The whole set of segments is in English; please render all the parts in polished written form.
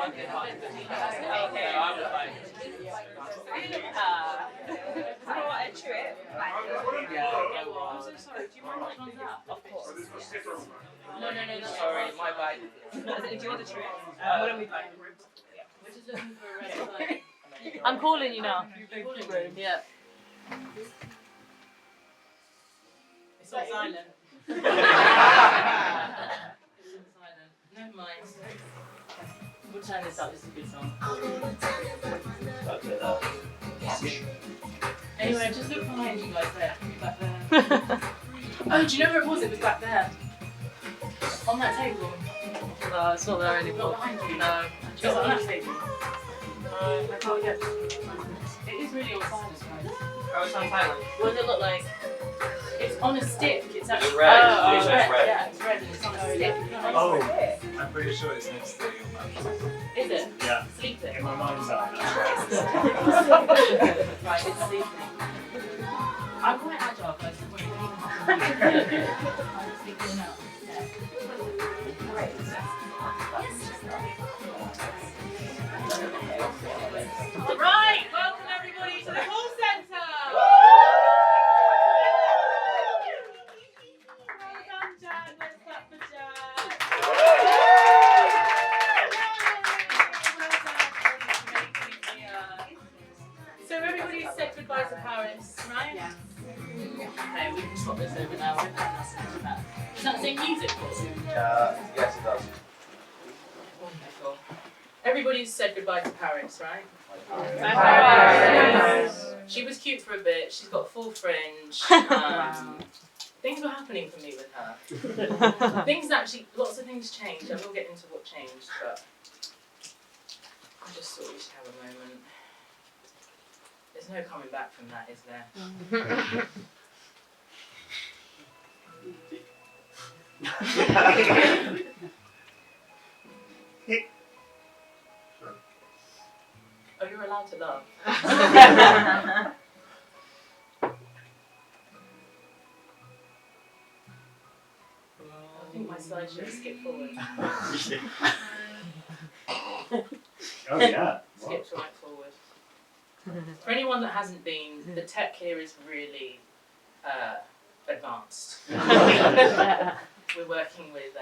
I'm so sorry. Do you mind which one's that? Of course. No, sorry, my bad. Do you want the trip? What are we playing? We're just looking for a red light. I'm calling you now. You're calling me? Yeah. It's all silent. It's all silent. Never mind. We'll turn this up. This is a good song. Anyway, just look behind you guys there. Back there. Oh, do you know where it was? It was back there. On that table. No, it's not there Not anymore. behind you. No. It's on that table. I can't get. It is really on silent, right? Oh, it's on silent. What does it look like? It's on a stick. It's actually red. Oh, It's red. red. Yeah, it's red and it's on a stick. Oh, I'm pretty sure it's next to your map. Is it? Yeah. Sleeping. In my mind's eye. Right, it's sleeping. I'm quite agile, guys. Don't worry. I'm sleeping out. Right, welcome everybody to the call centre. Welcome, Jack. Let's clap for Jack. So everybody said goodbye to Paris, right? Yeah. Okay, we can swap this over now. I've had nothing to that. Does that say music for you? Yes, it does. Wonderful. Everybody's said goodbye to Paris, right? Bye, Paris. She was cute for a bit. She's got full fringe. Things were happening for me with her. Things actually, lots of things changed. I will get into what changed, but I just thought we should have a moment. There's no coming back from that, is there? Oh, you're allowed to laugh. I think my slide should skip forward. Oh, yeah. Skips right forward. For anyone that hasn't been, the tech here is really advanced. We're working with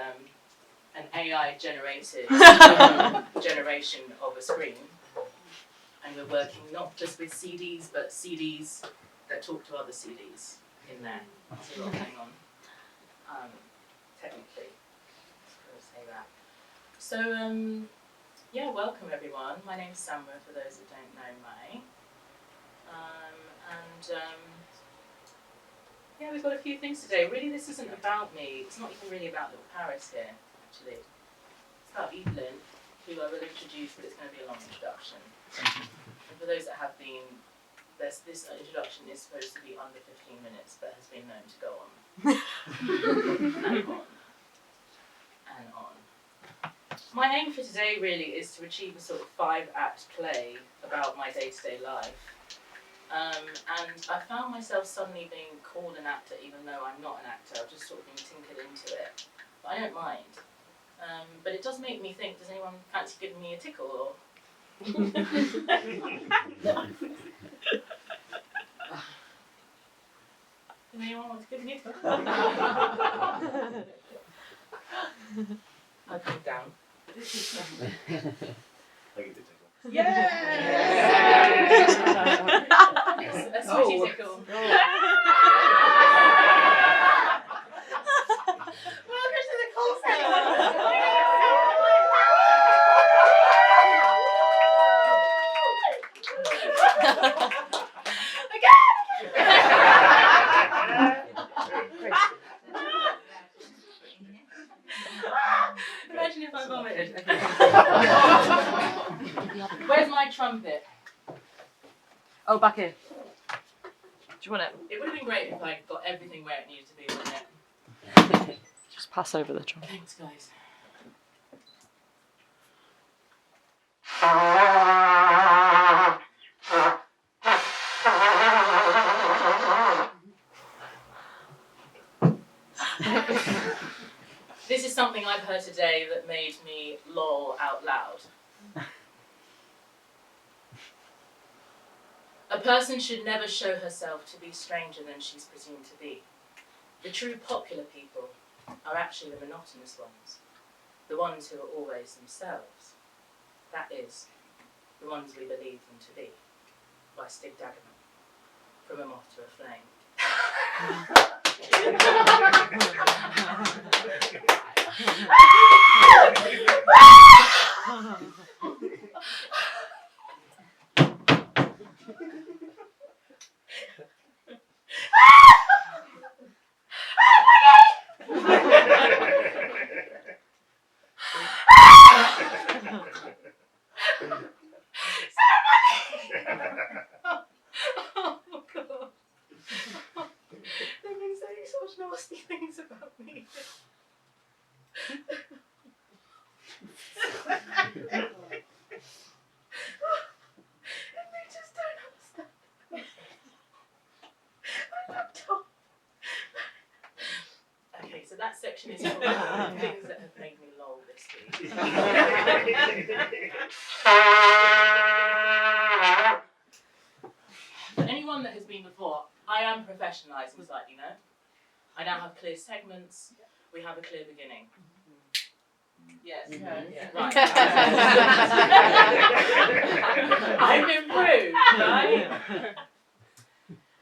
an AI-generated generation of a screen. And we're working not just with CDs, but CDs that talk to other CDs in there. There's a lot going on, technically. I'll say that. So, yeah, welcome everyone. My name's Samra, for those that don't know me. Yeah, we've got a few things today. Really, this isn't about me. It's not even really about little Paris here, actually. It's about Evelyn, who I will introduce, but it's going to be a long introduction. And for those that have been, this introduction is supposed to be under 15 minutes, but has been known to go on. And on. And on. My aim for today really is to achieve a sort of 5-act play about my day-to-day life. And I found myself suddenly being called an actor, even though I'm not an actor. I've just sort of been tinkered into it. But I don't mind. But it does make me think, does anyone fancy giving me a tickle? Or does anyone want to give me a tickle? I'll come down. I get the tickle. Yeah! A sweaty tickle. Welcome to the call centre. Imagine if I vomited. Okay. Where's my trumpet? Oh, back here. Do you want it? It would have been great if I got everything where it needed to be, wouldn't it? Just pass over the trumpet. Thanks, guys. This is something I've heard today that made me lol out loud. A person should never show herself to be stranger than she's presumed to be. The true popular people are actually the monotonous ones, the ones who are always themselves. That is, the ones we believe them to be. By Stig Dagerman, From a Moth to a Flame. Oh God. They've been saying such nasty things about me. They just don't understand. I love Tom. Okay, so that section is all about the things that have made me lol this week. For anyone that has been before, I am professionalising slightly now. I now have clear segments. We have a clear beginning. Yes. Yeah. Right. I've improved, right?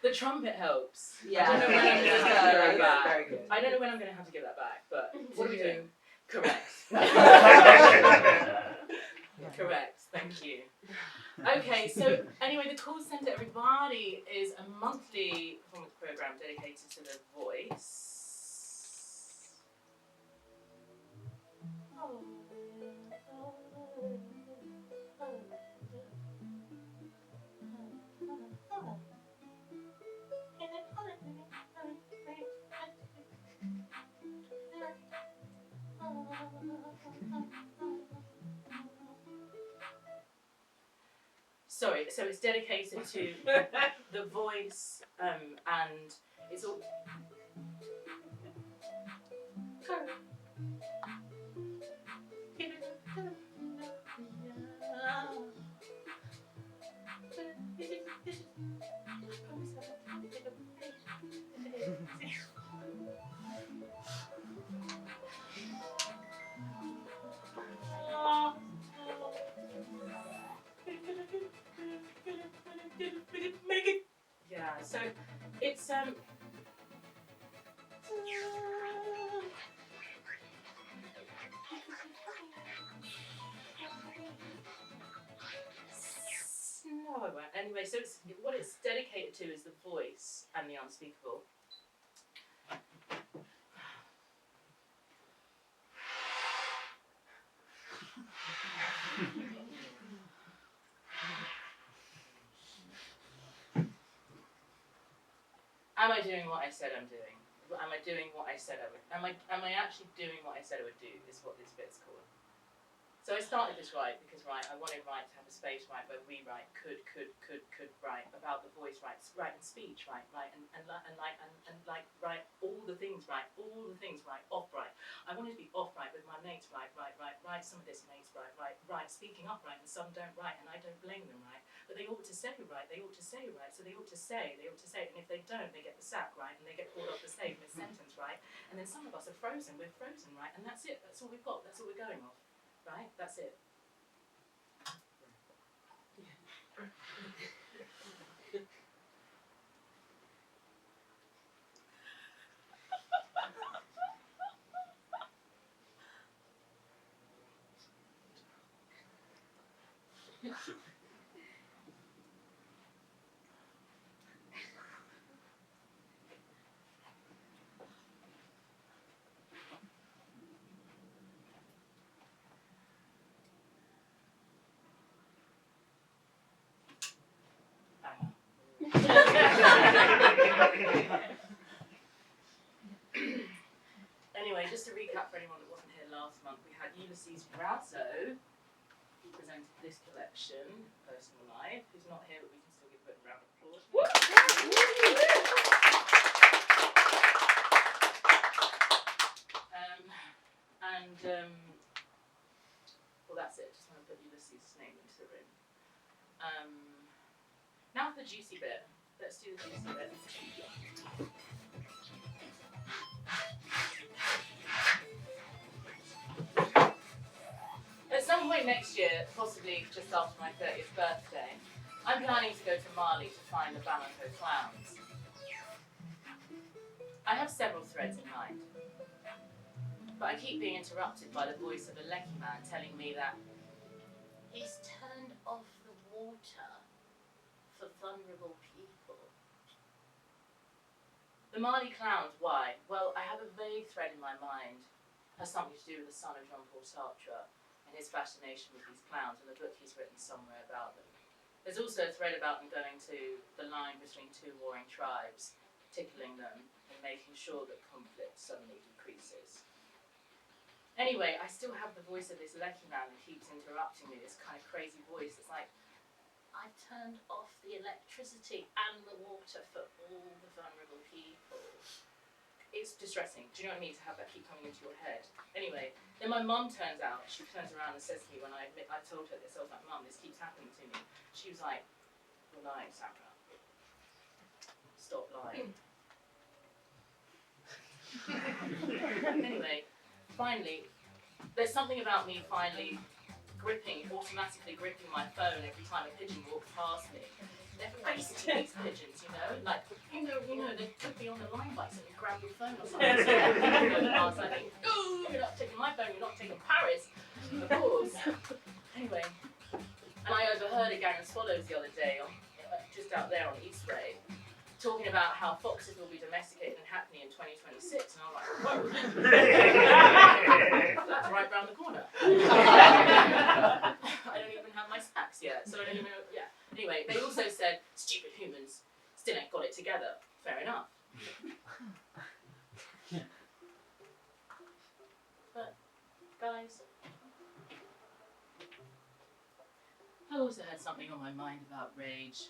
The trumpet helps. Yeah. I don't know when I'm going to have to give that back. Very good. I don't know when I'm going to have to give that back, but what are we doing? Correct. Correct. Thank you. Okay, so anyway, the call centre, everybody, is a monthly performance programme dedicated to the voice. Sorry, so it's dedicated to the voice, and it's all. Yeah, so it's no, I won't. Anyway, so it's what it's dedicated to is the voice and the unspeakable. Am I doing what I said I'm doing? Am I doing what I said I would? Am I actually doing what I said I would do? Is what this bit's called. So I started this right because I wanted to have a space where we could write about the voice, and speech, and all the things off I wanted to be off with my mates, some of this mates speaking up and some don't and I don't blame them but they ought to say they ought to say so they ought to say, and if they don't, they get the sack and they get pulled off the stage mid-sentence and then some of us are frozen, we're frozen and that's it, that's all we've got, that's all we're going off. Right, that's it. Anyway, just to recap for anyone that wasn't here last month, we had Ulysses Razzo, who presented this collection, Personal Life, who's not here, but we can still give a round of applause. Well, that's it. Just want to put Ulysses' name into the room. Now, have the juicy bit. Let's do the juicy bit. At some point next year, possibly just after my 30th birthday, I'm planning to go to Mali to find the Bamako clowns. I have several threads in mind, but I keep being interrupted by the voice of a Lekki man telling me that he's turned off the water for vulnerable people. The Mali clowns, why? Well, I have a vague thread in my mind. It has something to do with the son of Jean-Paul Sartre and his fascination with these clowns and the book he's written somewhere about them. There's also a thread about them going to the line between two warring tribes, tickling them and making sure that conflict suddenly decreases. Anyway, I still have the voice of this Lekki man that keeps interrupting me, this kind of crazy voice. It's like, I've turned off the electricity and the water for all the vulnerable people. It's distressing. Do you know what I mean? To have that keep coming into your head. Anyway, then my mum turns out, she turns around and says to me when I told her this, I was like, Mum, this keeps happening to me. She was like, you're lying, Samra. Stop lying. Anyway, finally, there's something about me finally automatically gripping my phone every time a pigeon walks past me. They're feisty, these pigeons, you know? Like, you know, they could be on the line by something, grab your phone or something. So I think, ooh, you're not taking my phone, you're not taking Paris. Of course. Anyway, and I overheard a gang of swallows the other day, just out there on Eastray, talking about how foxes will be domesticated and happy in 2026, and I'm like, whoa, that's right round the corner. I don't even have my snacks yet, so I don't even know, yeah. Anyway, they also said, stupid humans still ain't got it together. Fair enough. But, guys, I also had something on my mind about rage.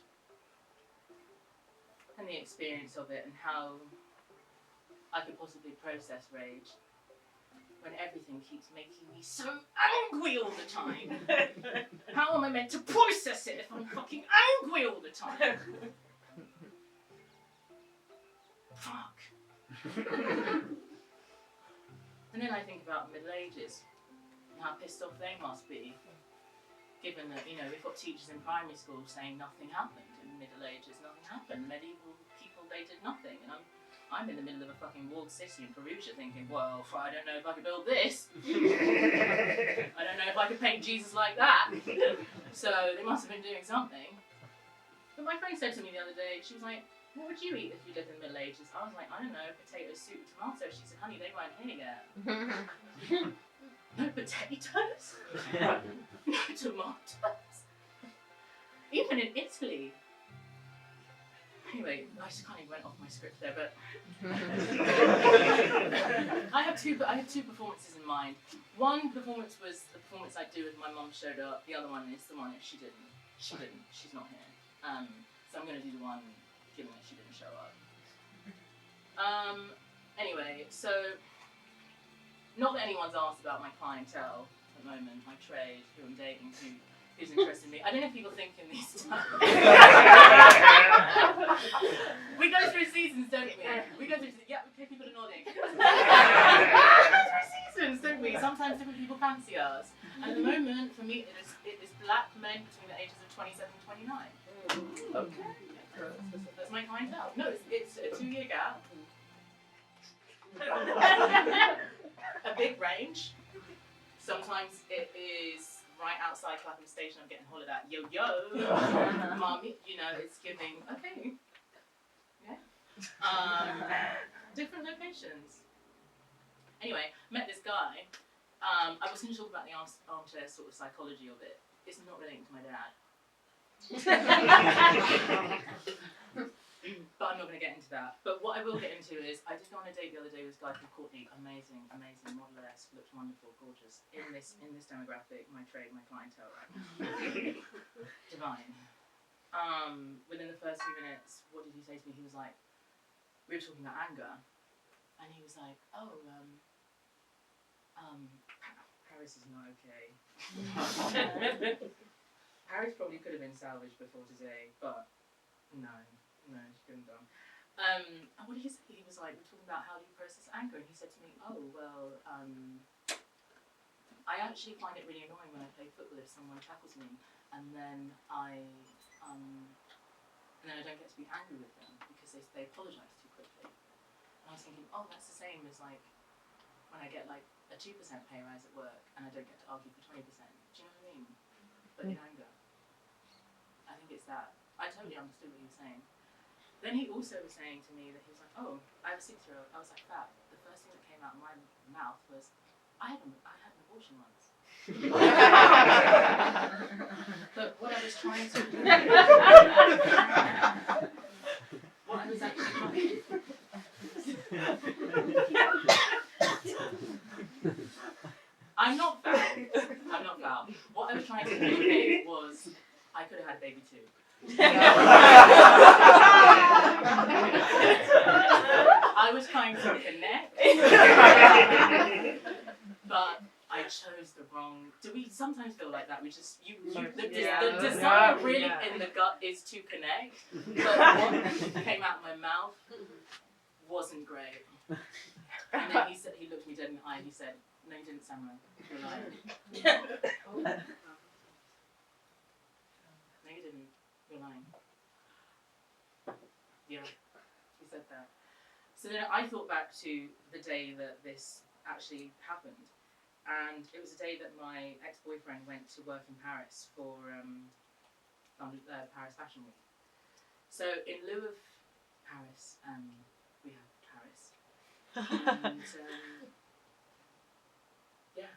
And the experience of it and how I could possibly process rage when everything keeps making me so angry all the time. How am I meant to process it if I'm fucking angry all the time? Fuck. And then I think about the Middle Ages and how pissed off they must be, given that, you know, we've got teachers in primary school saying nothing happened in the Middle Ages, nothing happened. Medieval people, they did nothing. And I'm in the middle of a fucking walled city in Perugia thinking, well, I don't know if I could build this. I don't know if I could paint Jesus like that. So they must have been doing something. But my friend said to me the other day, she was like, what would you eat if you lived in the Middle Ages? I was like, I don't know, potato soup, tomato. She said, honey, they weren't here yet. No potatoes? No tomatoes? Even in Italy? Anyway, I just kind of went off my script there, but I have two performances in mind. One performance was the performance I'd do if my mum showed up. The other one is the one if she didn't. She's not here. So I'm going to do the one given that she didn't show up. Anyway, so not that anyone's asked about my clientele at the moment, my trade, who I'm dating, who's interested in me. I don't know if people think in these times. We go through seasons, don't we? Yeah, okay, people are nodding. We go through seasons, don't we? Sometimes different people fancy us. And at the moment, for me, it is black men between the ages of 27 and 29. Okay. That's my clientele. No, it's a 2-year gap. A big range. Sometimes it is right outside Clapham Station. I'm getting hollered at. Yo, mommy. You know, it's giving. Okay. Yeah. Different locations. Anyway, met this guy. I was going to talk about the armchair sort of psychology of it. It's not relating to my dad. But I'm not going to get into that. But what I will get into is, I did go on a date the other day with this guy called Courtney. Amazing, model-esque, looked wonderful, gorgeous. In this demographic, my trade, my clientele, right? Divine. Within the first few minutes, what did he say to me? He was like, we were talking about anger, and he was like, Paris is not okay. Paris probably could have been salvaged before today, but No, she couldn't have done. And what did he say? He was like, we're talking about how do you process anger, and he said to me, oh, well, I actually find it really annoying when I play football if someone tackles me, and then I don't get to be angry with them because they apologise too quickly. And I was thinking, oh, that's the same as like when I get like a 2% pay rise at work and I don't get to argue for 20%. Do you know what I mean? But in anger. I think it's that. I totally understood what he was saying. Then he also was saying to me that he was like, oh, I have a 6-year-old. I was like, that. The first thing that came out of my mouth was, I had an abortion once. But what I was trying to what I was actually trying I'm not foul. What I was trying to communicate was I could have had a baby too. I was trying to connect, but I chose the wrong. Do we sometimes feel like that? We just the desire really in the gut is to connect, but what came out of my mouth wasn't great. And then he looked me dead in the eye and he said, no, you didn't, Samra. You're lying. No, you didn't. You're lying. Yeah, he said that. So then I thought back to the day that this actually happened. And it was a day that my ex-boyfriend went to work in Paris for Paris Fashion Week. So in lieu of Paris, we have Paris. And yeah.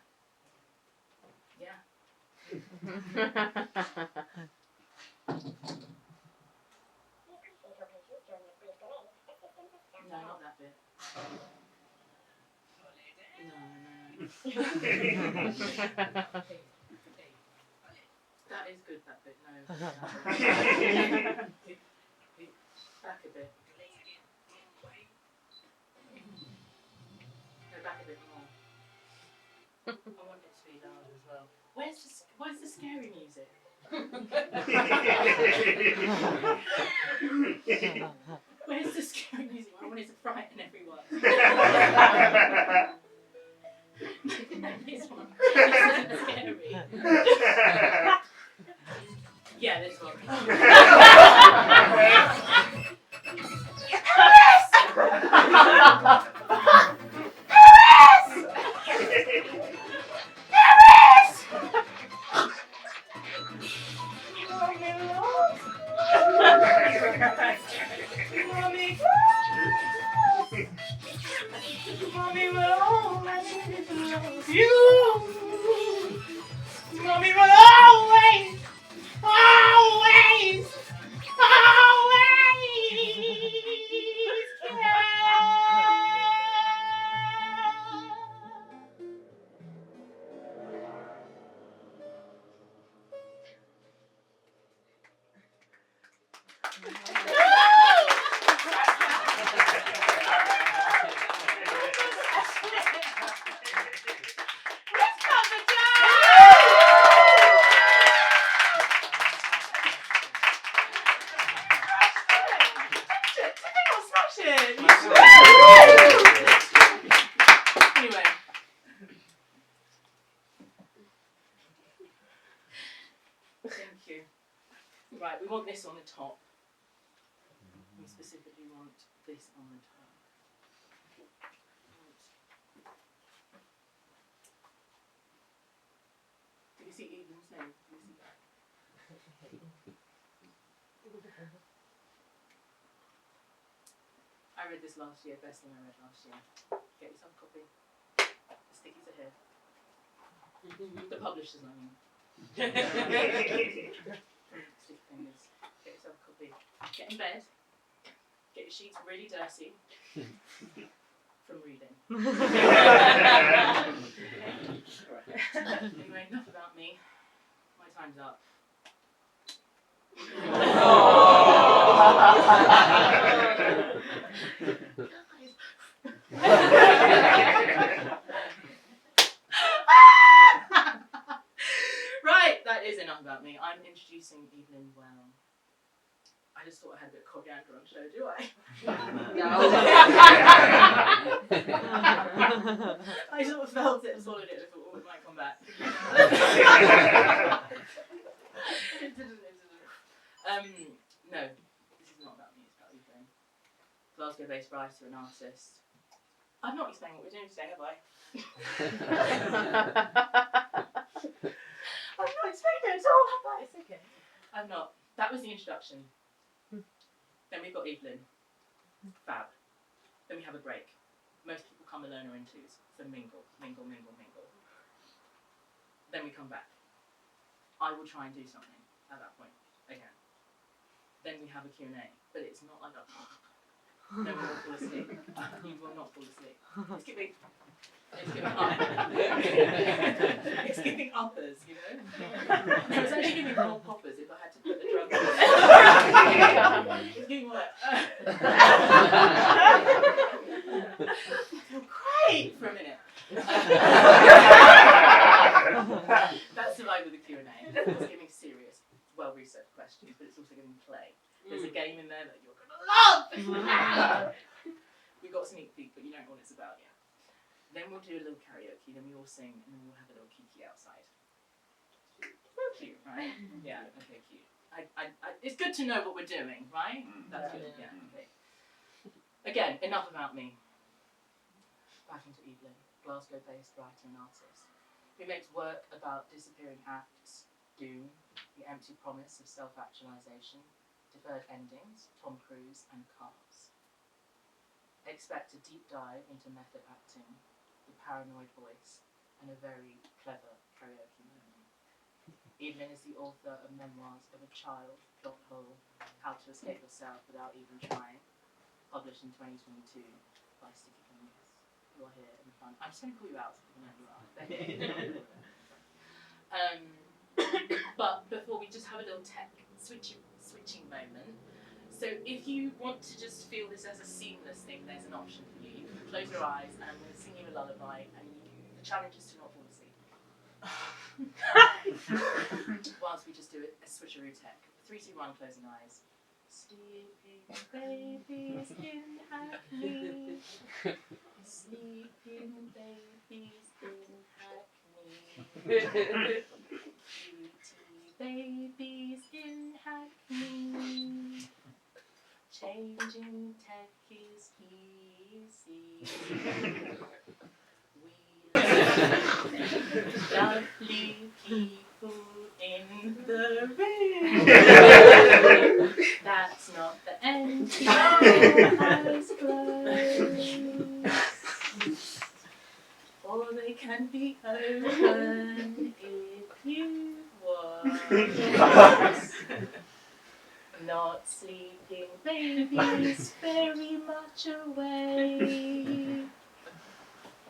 No, not that bit. No. That is good, that bit. No. Back a bit. No, back a bit more. I want it to be loud as well. Where's the scary music? Where's the scary music? I want it to frighten everyone. This one. This isn't scary. Yeah, this one. Mommy will always love you. Mommy will always Anyway. Thank you. Right, we want this on the top. We specifically want this on the top. Do you see Evelyn's name? Do you see that? I read this last year, best thing I read last year. Get yourself a copy. The stickies are here. The publishers, I mean. Sticky fingers. Get yourself a copy. Get in bed. Get your sheets really dirty. From reading. Anyway, enough about me. My time's up. Right, that is enough about me. I'm introducing Evelyn Wh-Ell. I just thought I had a bit of coriander on show, do I? I sort of felt it and swallowed it and thought, oh, it might come back. It didn't. No, this is not about me, it's about Evelyn. Glasgow-based writer and artist. I've not explained what we're doing today, have I? I've not explained it at all, have I? It's okay. I've not. That was the introduction. Then we've got Evelyn. Fab. Then we have a break. Most people come alone or in twos. So mingle, mingle, mingle, mingle. Then we come back. I will try and do something at that point again. Then we have a Q&A, but it's not like a no one will fall asleep. You will not fall asleep. It's giving up. It's giving uppers, you know? No, it's actually giving cold poppers if I had to put the drugs in. It's giving what? I feel great for a minute. That's survived with the Q&A. It's giving serious, well-researched questions, but it's also giving play. There's a game in there that you're going to love! We got a sneak peek, but you don't know what it's about yet. Then we'll do a little karaoke, then we all sing, and then we'll have a little kiki outside. So cute, right? Yeah, okay, cute. It's good to know what we're doing, right? That's good, yeah, okay. Again, enough about me. Back into Evelyn, Glasgow-based writer and artist, who makes work about disappearing acts, doom, the empty promise of self-actualisation, deferred endings, Tom Cruise and Cars. Expect a deep dive into method acting, the paranoid voice, and a very clever karaoke moment. Evelyn is the author of Memoirs of a Child, Plot Hole, How to Escape Yourself Without Even Trying, published in 2022 by Sticky Fingers, who are here in the front. I'm just going to call you out so people know who you are. But before we just have a little tech switching moment. So if you want to just feel this as a seamless thing, there's an option for you. You can close your eyes and I'm going to sing you a lullaby and the challenge is to not fall asleep. Whilst we just do a switcheroo tech. 3, 2, 1, closing eyes. Sleeping babies in Hackney. Sleeping babies in Hackney. Babies in Hackney, changing tech is easy. We love lovely people in the room. That's not the end. Keep your eyes closed, or they can be open if you not sleeping babies very much away.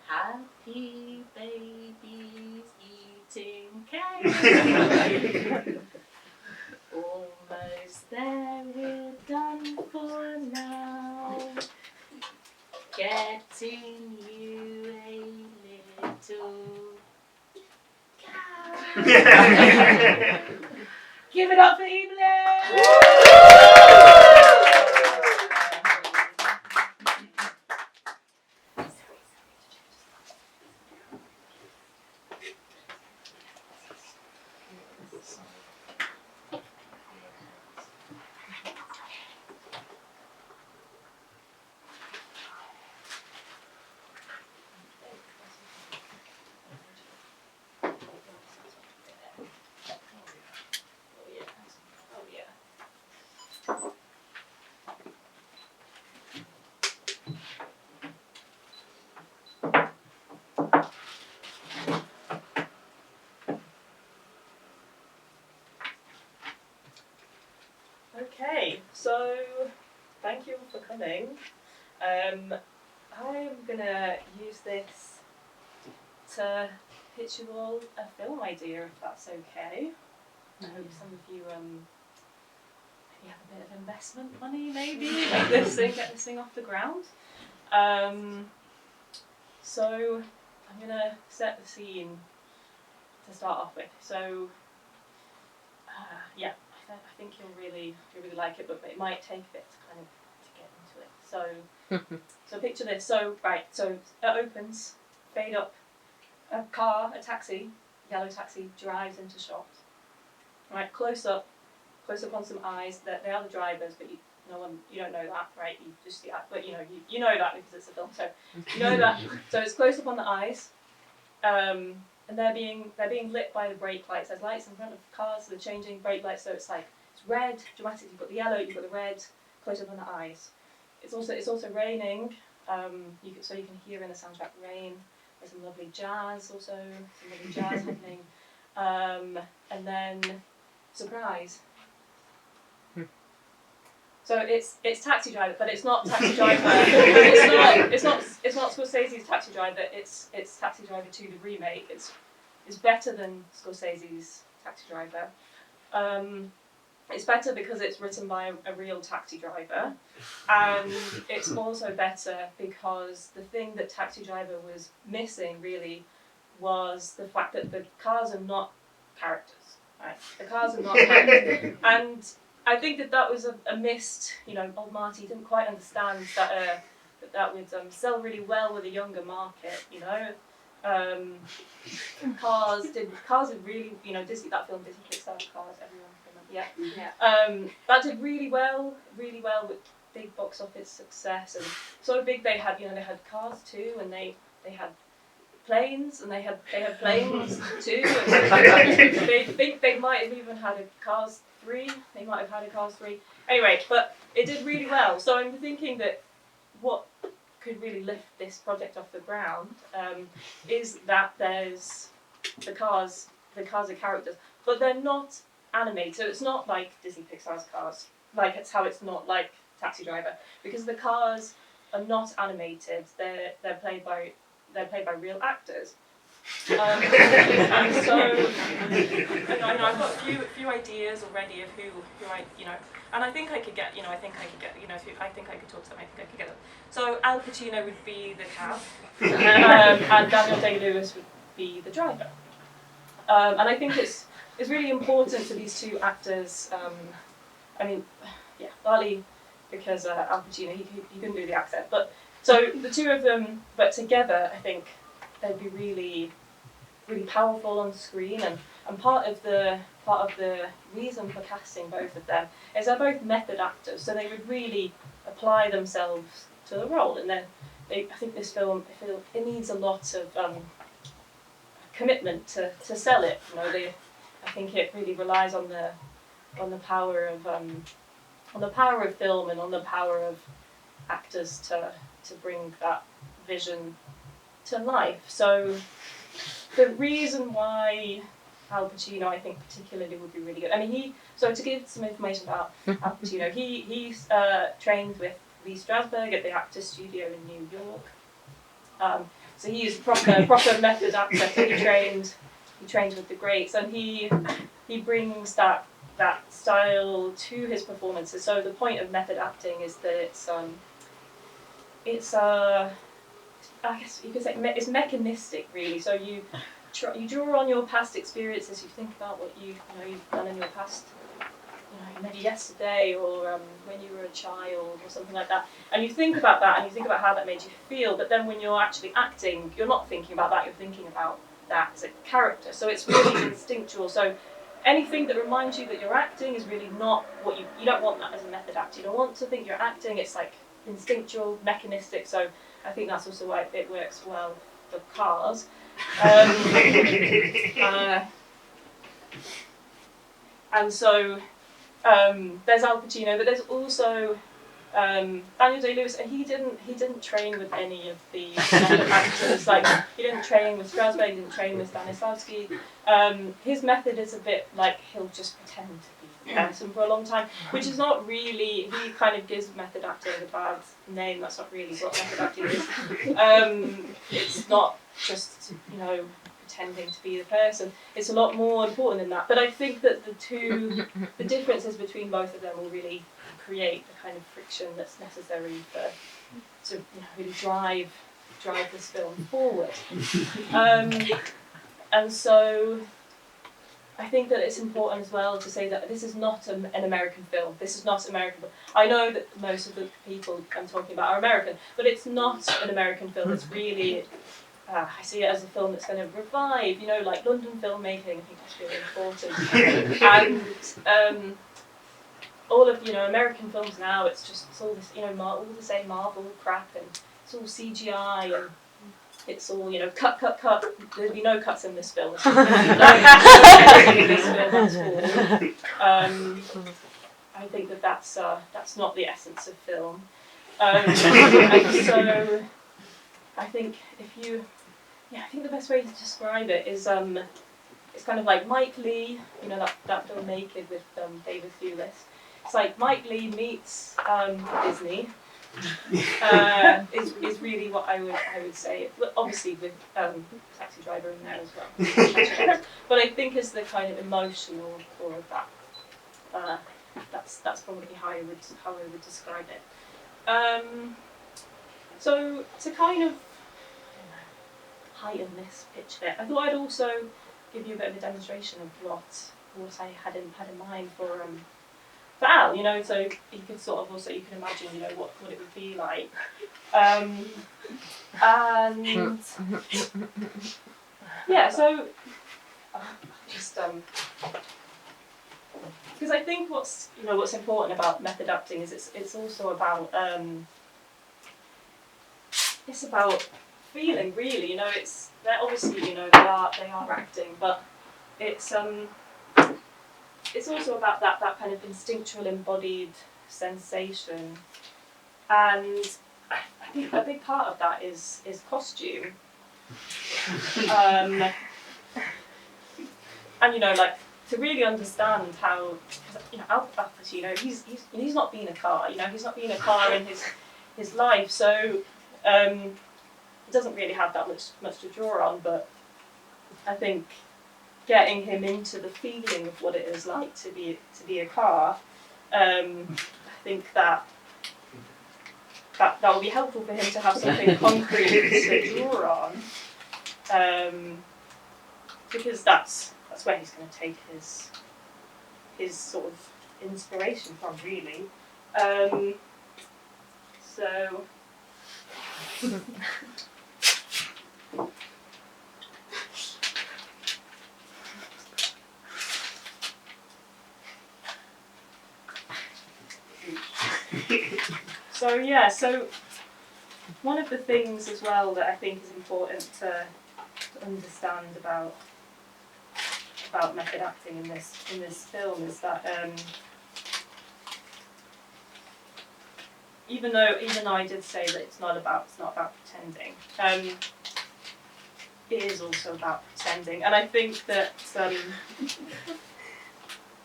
Happy babies eating cake. Almost there, we're done for now. Getting you a little give it up for Evelyn! Okay, so thank you all for coming. I'm gonna use this to pitch you all a film idea, if that's okay. I hope some of you maybe have a bit of investment money, maybe make this thing, get this thing off the ground. So I'm gonna set the scene to start off with. So yeah, I I think you'll really like it, but it might take a bit to kind of to get into it. So picture this. So it opens, fade up, a taxi, yellow taxi drives into shot. Right, close up on some eyes. They are the drivers, but you don't know that, right? You just see that, but you know that because it's a film, so you know that. So it's close up on the eyes, and they're being lit by the brake lights. There's lights in front of cars, so they're changing brake lights. So it's red, dramatic. You've got the yellow, you've got the red, close up on the eyes. It's also raining. You can hear in the soundtrack rain. There's some lovely jazz happening, and then surprise. So it's Taxi Driver, but it's not Taxi Driver. it's not Scorsese's Taxi Driver. It's Taxi Driver 2, the remake. It's better than Scorsese's Taxi Driver. It's better because it's written by a real taxi driver, and it's also better because the thing that Taxi Driver was missing really was the fact that the cars are not characters. Right? The cars are not characters, and I think that was a missed. Old Marty didn't quite understand that would sell really well with a younger market. Cars did really. Disney, that film, Disney Pixar Cars, everyone. Yeah. That did really well with big box office success, and so big they had Cars 2, and they had planes, and they had planes too. And they think they might have even had a Cars 3. They might have had a Cars 3. Anyway, but it did really well. So I'm thinking that what could really lift this project off the ground is that there's the cars are characters, but they're not animated, so it's not like Disney Pixar's Cars. It's how it's not like Taxi Driver, because the cars are not animated. They're played by real actors. And so I've got a few ideas already of who I and I think I could get I think I could talk to them. I think I could get them. So Al Pacino would be the cab, and Daniel Day-Lewis would be the driver. And I think it's really important for these two actors. Partly because Al Pacino he couldn't do the accent, but so the two of them, but together, I think they'd be really, really powerful on screen. And part of the reason for casting both of them is they're both method actors, so they would really apply themselves to the role. And then I think this film, it needs a lot of commitment to sell it. I think it really relies on the power of film and on the power of actors to bring that vision to life. So the reason why Al Pacino, I think, particularly would be really good. So to give some information about Al Pacino, he's trained with Lee Strasberg at the Actors Studio in New York. So he is a proper method actor. So he trained with the greats, and he brings that style to his performances. So the point of method acting is that I guess you could say it's mechanistic, really. So you draw on your past experiences. You think about what you've done in your past, maybe yesterday or when you were a child or something like that. And you think about that, and you think about how that made you feel. But then when you're actually acting, you're not thinking about that. You're thinking about that as a character. So it's really instinctual. So anything that reminds you that you're acting is really not what you don't want that as a method actor. You don't want to think you're acting. It's like instinctual, mechanistic. So I think that's also why it works well for Cars. And so there's Al Pacino, but there's also Daniel Day-Lewis, and he didn't train with any of the actors. He didn't train with Strasberg, he didn't train with Stanislavski. His method is a bit like he'll just pretend to be the person for a long time, which is not really. He kind of gives method acting a bad name. That's not really what method acting is. It's not just pretending to be the person. It's a lot more important than that. But I think that the differences between both of them will really create the kind of friction that's necessary to really drive this film forward. And so I think that it's important as well to say that this is not an American film. This is not American. I know that most of the people I'm talking about are American, but it's not an American film. It's really, I see it as a film that's going to revive, like London filmmaking. I think that's really important. And all of American films now, it's all this, all the same Marvel crap, and it's all CGI and. It's all, cut. There'd be no cuts in this film. I think that's not the essence of film. And so, I think I think the best way to describe it is it's kind of like Mike Leigh, that film Naked with David Thewlis. It's like Mike Leigh meets Disney. Is really what I would say. Obviously with Taxi Driver in there as well. But I think as the kind of emotional core of that, that's probably how I would describe it. So to kind of heighten this pitch a bit, I thought I'd also give you a bit of a demonstration of what I had in mind for Al, so you could sort of also, you can imagine, what it would be like. And yeah, so just because I think what's important about method acting is it's also about it's about feeling, really. They're obviously they are acting, but it's also about that kind of instinctual embodied sensation, and I think a big part of that is costume. And like to really understand how, Al Pacino, he's not been a car, he's not been a car in his life, so he doesn't really have that much to draw on. But I think getting him into the feeling of what it is like to be a car, I think that will be helpful for him to have something concrete to draw on, because that's where he's going to take his sort of inspiration from, really. So. So one of the things as well that I think is important to understand about method acting in this film is that even though I did say that it's not about pretending, it is also about pretending, and I think that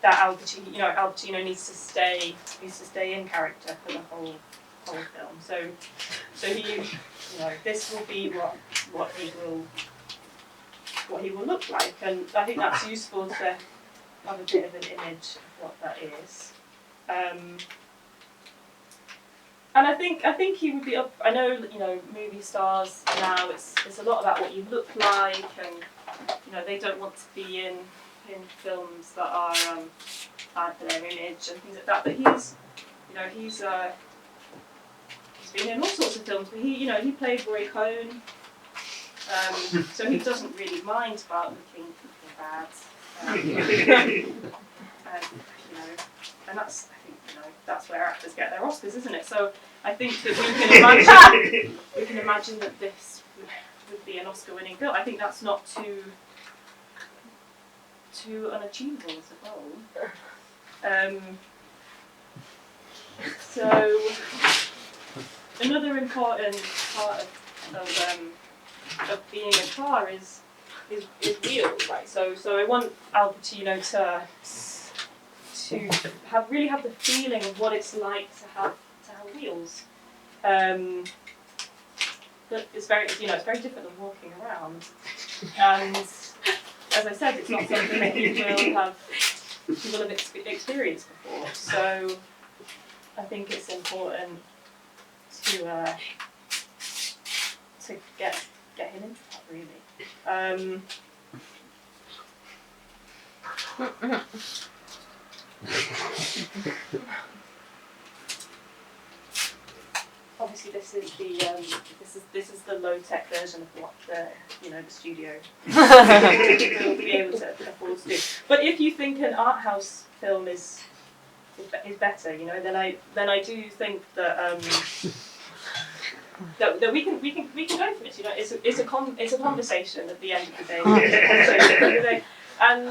that Al Pacino needs to stay in character for the whole film. So he, this will be what he will look like, and I think that's useful to have a bit of an image of what that is. And I think he would be up. I know movie stars now. It's a lot about what you look like, and they don't want to be in films that are bad for their image and things like that. But he's been in all sorts of films. But he played Roy Cohn, so he doesn't really mind about looking bad. And that's, I think, that's where actors get their Oscars, isn't it? So I think that we can imagine that this would be an Oscar-winning film. I think that's not too unachievable as a goal. So another important part of being a car is wheels, right? So I want Al Pacino to really have the feeling of what it's like to have wheels. But it's very different than walking around. And as I said, it's not something that you will have experienced before. So I think it's important to get him into that, really. Obviously, this is the low tech version of what the studio will be able to afford to do. But if you think an art house film is better, then I do think that that we can go for it. It's a conversation at the end of the day. And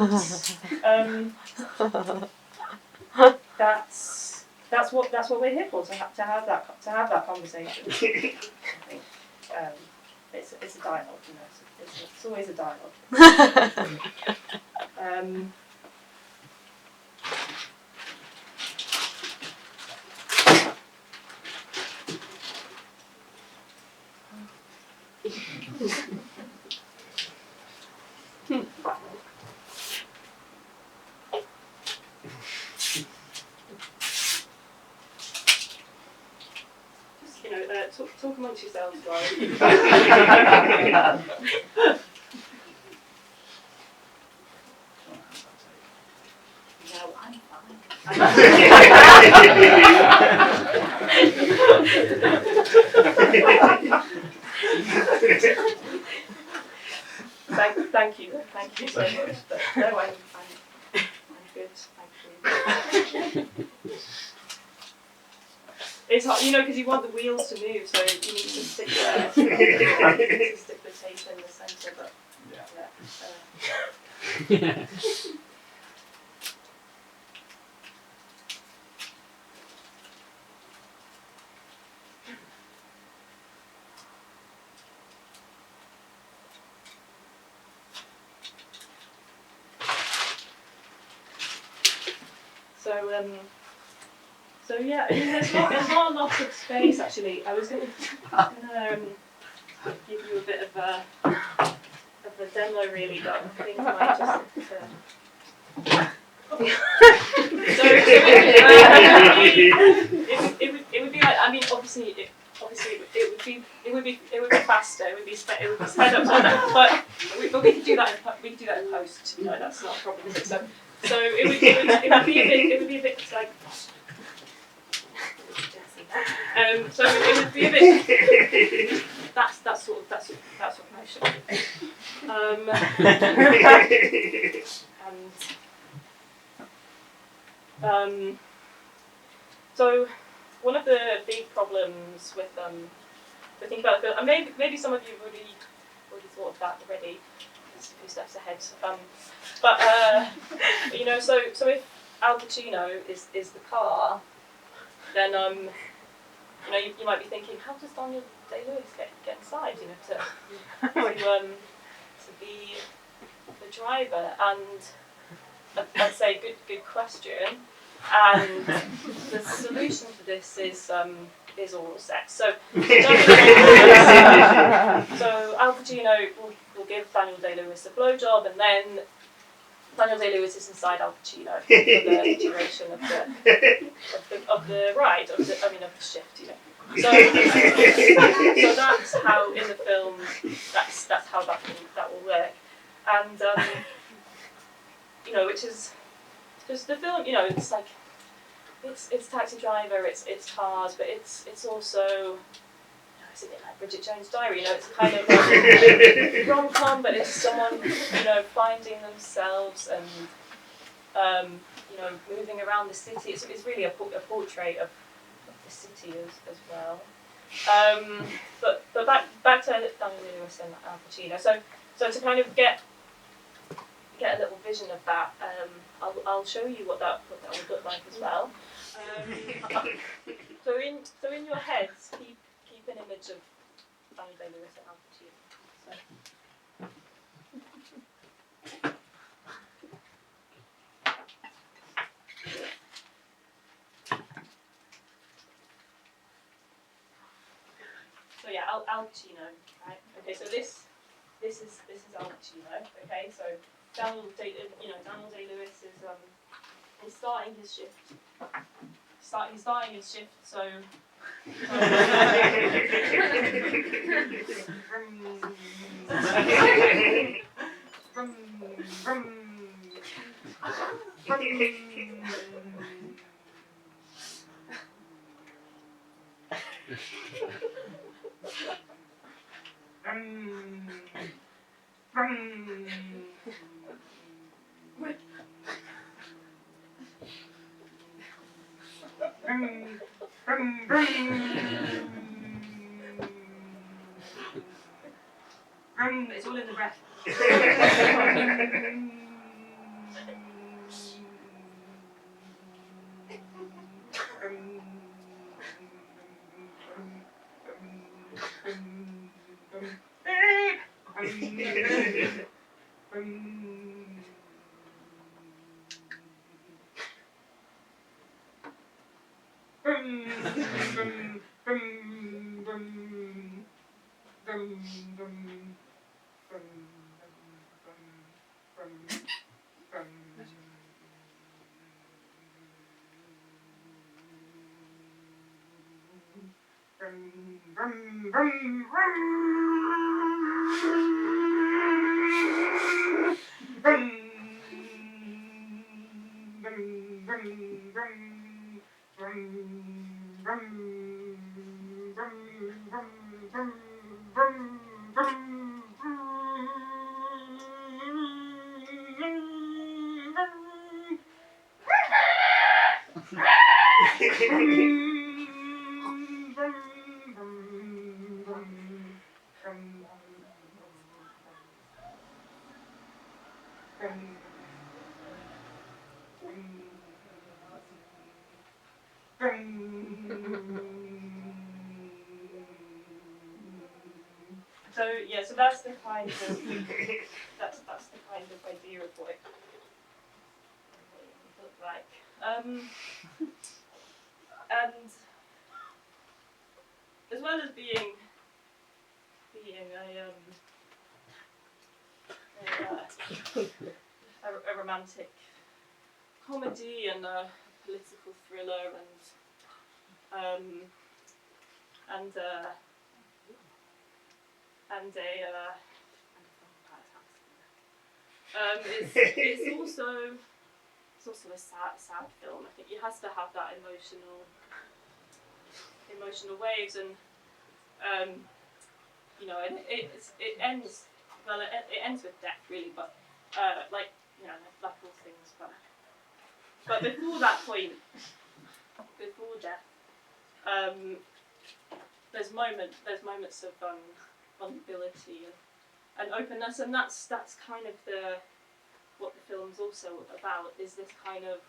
that's what we're here for, to have that conversation. I think it's a dialogue, it's always a dialogue. Talk amongst yourselves, guys. No, I'm fine. Thank you so much. But no, I'm good. Thank you. It's hard, because you want the wheels to move, so you need to stick the tape in the centre. But yeah. So yeah, there's not a lot of space actually. I was going to give you a bit of a demo really, but I think I might just. It would be like, I mean, obviously it would be faster. It would be sped up, but we could do that in post. That's not a problem. Is it? So it would be a bit like. So it would be a bit. That's sort of motion. So one of the big problems with thinking about the film, and maybe some of you have already thought of that already. Just a few steps ahead. But so if Al Pacino is the car, then you might be thinking, how does Daniel Day-Lewis get inside? To be the driver, and I'd say good question. And the solution to this is oral sex. So Al Pacino will give Daniel Day-Lewis a blowjob, and then Daniel Day-Lewis is inside Al Pacino for the duration of the ride, of the shift, So that's how in the film that's how that will work, and which is just the film. It's like it's Taxi Driver, it's Cars, but it's also. It's a bit like Bridget Jones' Diary, it's kind of like rom-com, but it's someone, finding themselves and, moving around the city. It's really a portrait of the city as well. But back to Daniel Day-Lewis and Al Pacino. So to kind of get a little vision of that, I'll show you what that would look like as well. So in your heads, keep an image of Daniel Day-Lewis and Al Pacino. So yeah, Al Pacino, right? Okay, so this is Al Pacino. Okay, so Daniel Day-Lewis is starting his shift. He's starting his shift, so. It's all in the breath. So yeah, so that's the kind of that's the kind of idea of what it would look like. And as well as being a romantic comedy and a political thriller it's also a sad film. I think it has to have that emotional waves, and you know, and it ends with death really, but like you know, like all things, but before that point, before death, there's moments of vulnerability and openness, and that's kind of what the film's also about, is this kind of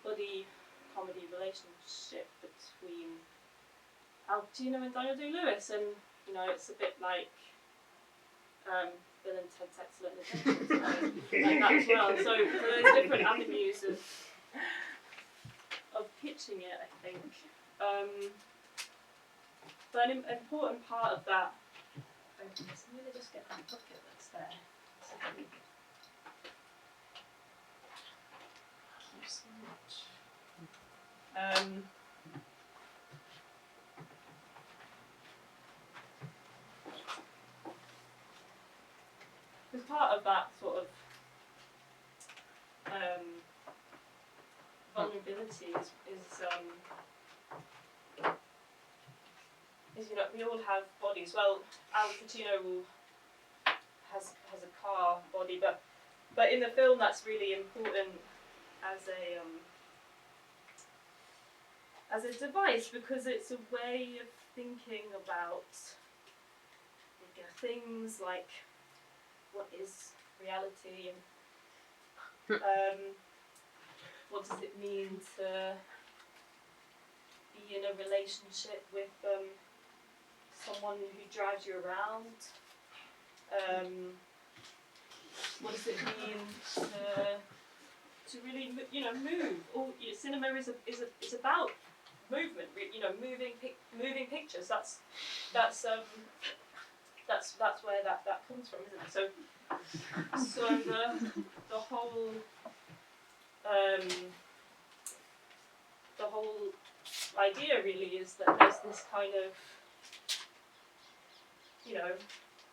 buddy comedy relationship between Al Pacino and Daniel Day-Lewis, and you know, it's a bit like Bill and Ted's Excellent Adventure, like that as well. So there's different avenues of pitching it, I think. But an important part of that openness. I'm going to just get that bucket that's there. Thank you so much. As part of that sort of vulnerability is you know, we all have bodies. Well, Al Pacino has a car body, but in the film that's really important as a device, because it's a way of thinking about bigger things like what is reality and what does it mean to be in a relationship with someone who drives you around. What does it mean to really, you know, move? Or cinema is about movement. You know, moving pictures. That's where that comes from, isn't it? So the whole idea really is that there's this kind of, you know,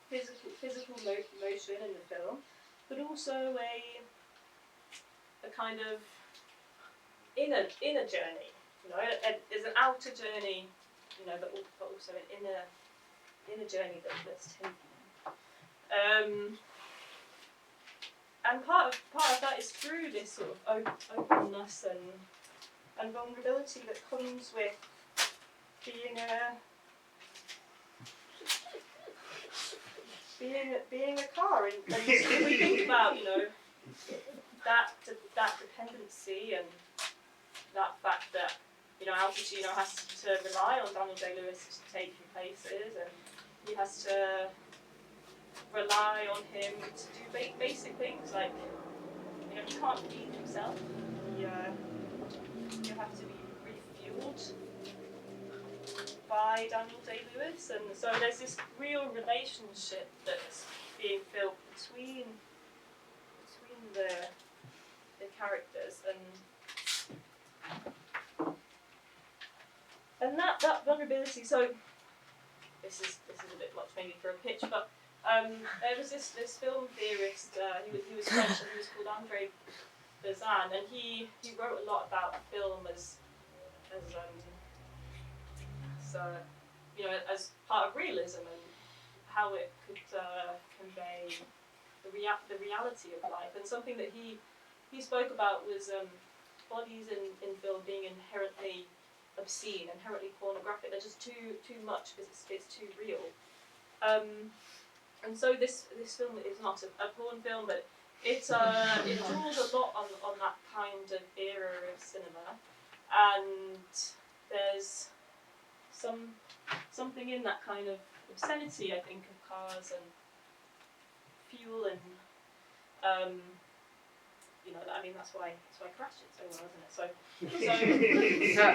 physical motion in the film, but also a kind of inner journey. You know, there's an outer journey, you know, but also an inner journey that's taken. And part of that is through this sort of openness and vulnerability that comes with being a car, and if we think about, you know, that dependency and that fact that, you know, Al Pacino has to rely on Daniel Day-Lewis to take him places, and he has to rely on him to do basic things like, you know, he can't feed himself. You have to be refueled by Daniel Day-Lewis, and so there's this real relationship that's being built between the characters, and that vulnerability. So this is a bit much maybe for a pitch, but there was this film theorist. He was French, and he was called Andre Bazin, and he wrote a lot about film as you know, as part of realism and how it could convey the reality of life. And something that he spoke about was bodies in film being inherently obscene, inherently pornographic. They're just too much because it's too real. And so this film is not a porn film, but it draws a lot on that kind of era of cinema, and there's something in that kind of obscenity, I think, of cars and fuel, and you know, I mean, that's why Crash did so well, isn't it? So